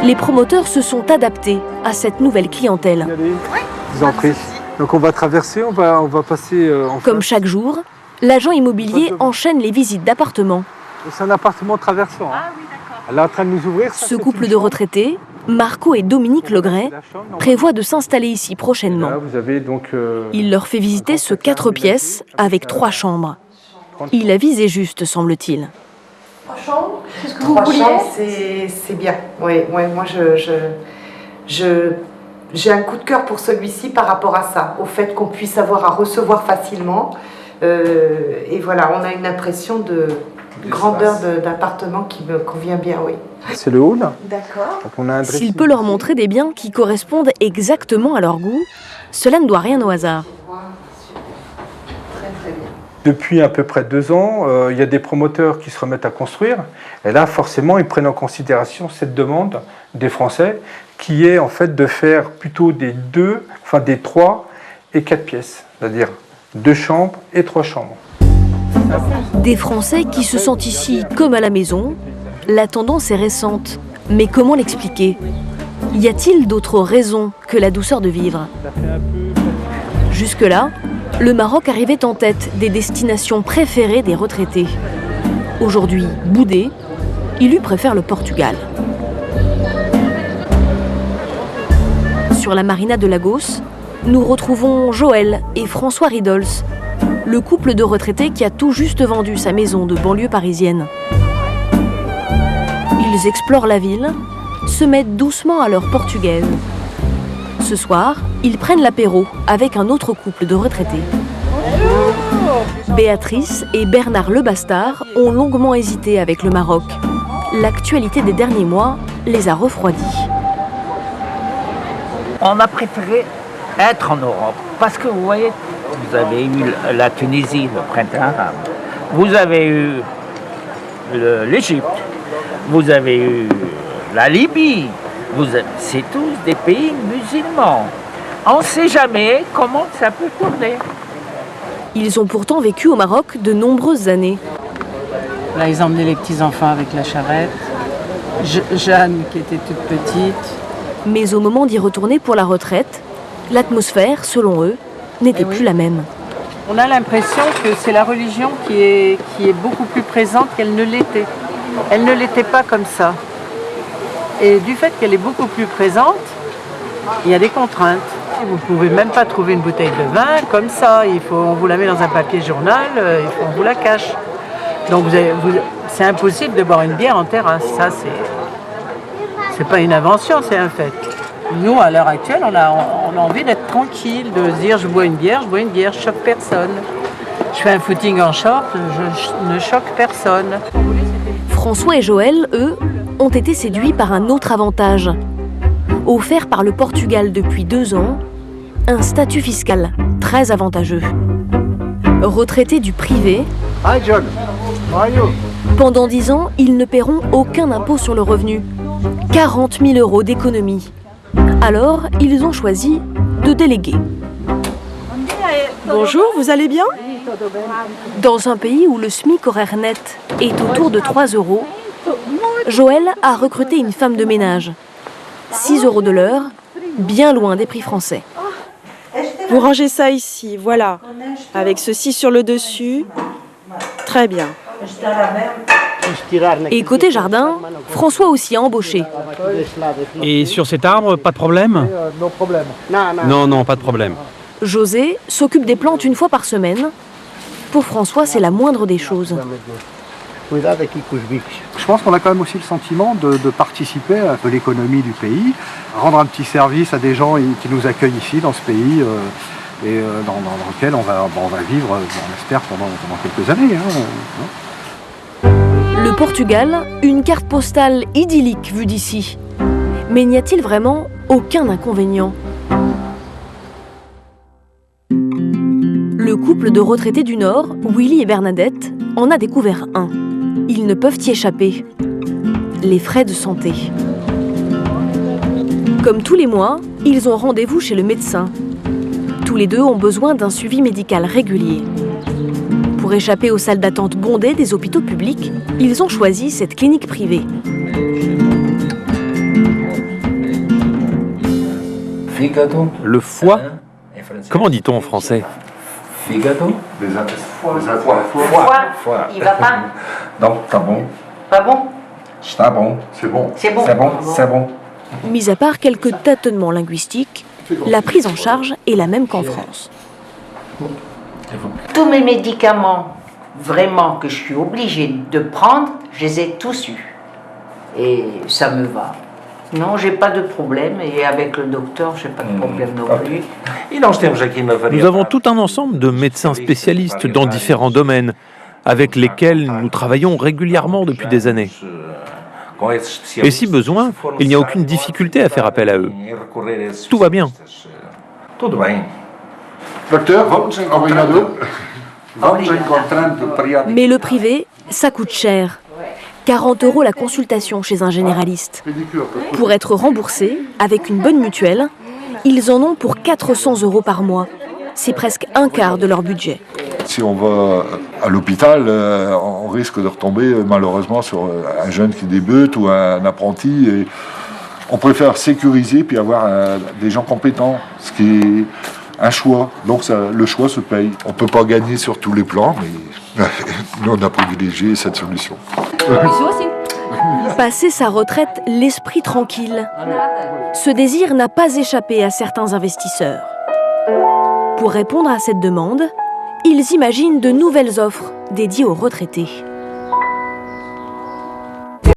les promoteurs se sont adaptés à cette nouvelle clientèle. Je vous en prie. Donc on va traverser, on va passer en Comme face. chaque jour, l'agent immobilier enchaîne les visites d'appartements. C'est un appartement traversant. Hein. Ah oui, d'accord. Elle est en train de nous ouvrir. Ça, Ce c'est couple une de chambre. retraités, Marco et Dominique Legret, La chambre, on va- prévoient de s'installer ici prochainement. Là, vous avez donc, Il leur fait visiter ce 4 pièces avec 3 chambres. Il a visé juste, semble-t-il. 3 chambres, c'est ce que vous Trois vouliez. chambres, c'est bien. Oui, moi j'ai un coup de cœur pour celui-ci par rapport à ça, au fait qu'on puisse avoir à recevoir facilement. Et voilà, on a une impression de grandeur d'appartement qui me convient bien, oui. C'est le hall. D'accord. Donc on a un S'il dressing. peut leur montrer des biens qui correspondent exactement à leur goût, cela ne doit rien au hasard. Très très bien. Depuis à peu près 2 ans, il y a des promoteurs qui se remettent à construire. Et là, forcément, ils prennent en considération cette demande des Français, qui est en fait de faire plutôt des 3 et 4 pièces, c'est-à-dire 2 chambres et 3 chambres. Des Français qui se sentent ici comme à la maison. La tendance est récente. Mais comment l'expliquer? Y a-t-il d'autres raisons que la douceur de vivre? Jusque-là, le Maroc arrivait en tête des destinations préférées des retraités. Aujourd'hui boudé, il lui préfère le Portugal. Sur la marina de Lagos, nous retrouvons Joël et François Ridols, le couple de retraités qui a tout juste vendu sa maison de banlieue parisienne. Ils explorent la ville, se mettent doucement à leur portugaise. Ce soir, ils prennent l'apéro avec un autre couple de retraités. Béatrice et Bernard Lebastard ont longuement hésité avec le Maroc. L'actualité des derniers mois les a refroidis. On a préféré être en Europe parce que vous voyez, vous avez eu la Tunisie, le printemps arabe, vous avez eu l'Égypte, vous avez eu la Libye, c'est tous des pays musulmans. On ne sait jamais comment ça peut tourner. Ils ont pourtant vécu au Maroc de nombreuses années. Là, ils emmenaient les petits-enfants avec la charrette. Jeanne, qui était toute petite. Mais au moment d'y retourner pour la retraite, l'atmosphère, selon eux, n'était plus la même. On a l'impression que c'est la religion qui est beaucoup plus présente qu'elle ne l'était. Elle ne l'était pas comme ça. Et du fait qu'elle est beaucoup plus présente, il y a des contraintes. Vous ne pouvez même pas trouver une bouteille de vin comme ça. On vous la met dans un papier journal, on vous la cache. Donc c'est impossible de boire une bière en terrasse. Ça, c'est pas une invention, c'est un fait. Nous, à l'heure actuelle, on a envie d'être tranquille, de se dire je bois une bière, je choque personne. Je fais un footing en short, je ne choque personne. François et Joël, eux, ont été séduits par un autre avantage. Offert par le Portugal depuis 2 ans, un statut fiscal très avantageux. Retraités du privé, Hi John, how are you? pendant 10 ans, ils ne paieront aucun impôt sur le revenu. 40 000 € d'économie. Alors, ils ont choisi de déléguer. Bonjour, vous allez bien? Dans un pays où le SMIC horaire net est autour de 3 €, Joël a recruté une femme de ménage. 6 € de l'heure, bien loin des prix français. Vous rangez ça ici, voilà. Avec ceci sur le dessus. Très bien. Et côté jardin, François aussi a embauché. Et sur cet arbre, pas de problème? Non, pas de problème. José s'occupe des plantes une fois par semaine. Pour François, c'est la moindre des choses. Je pense qu'on a quand même aussi le sentiment de participer à l'économie du pays, rendre un petit service à des gens qui nous accueillent ici dans ce pays et dans lequel on va vivre, on espère, pendant quelques années. Le Portugal, une carte postale idyllique vue d'ici. Mais n'y a-t-il vraiment aucun inconvénient? Le couple de retraités du Nord, Willy et Bernadette, en a découvert un. Ils ne peuvent y échapper. Les frais de santé. Comme tous les mois, ils ont rendez-vous chez le médecin. Tous les deux ont besoin d'un suivi médical régulier. Pour échapper aux salles d'attente bondées des hôpitaux publics, ils ont choisi cette clinique privée. Le foie? Comment dit-on en français? Figado. Foie, il va pas. Donc, t'as bon. Pas bon? C'est bon. C'est bon. C'est bon. Mis à part quelques tâtonnements linguistiques, la prise en charge est la même qu'en France. Tous mes médicaments, vraiment, que je suis obligée de prendre, je les ai tous eus. Et ça me va. Non, j'ai pas de problème. Et avec le docteur, j'ai pas de problème non plus. Nous avons tout un ensemble de médecins spécialistes dans différents domaines, avec lesquels nous travaillons régulièrement depuis des années. Et si besoin, il n'y a aucune difficulté à faire appel à eux. Tout va bien. Docteur, Mais le privé, ça coûte cher. 40 € la consultation chez un généraliste. Pour être remboursés, avec une bonne mutuelle, ils en ont pour 400 € par mois. C'est presque un quart de leur budget. Si on va à l'hôpital, on risque de retomber malheureusement sur un jeune qui débute ou un apprenti. Et on préfère sécuriser puis avoir des gens compétents, ce qui est un choix. Donc le choix se paye. On ne peut pas gagner sur tous les plans, mais nous on a privilégié cette solution. Passer sa retraite l'esprit tranquille. Ce désir n'a pas échappé à certains investisseurs. Pour répondre à cette demande, ils imaginent de nouvelles offres dédiées aux retraités.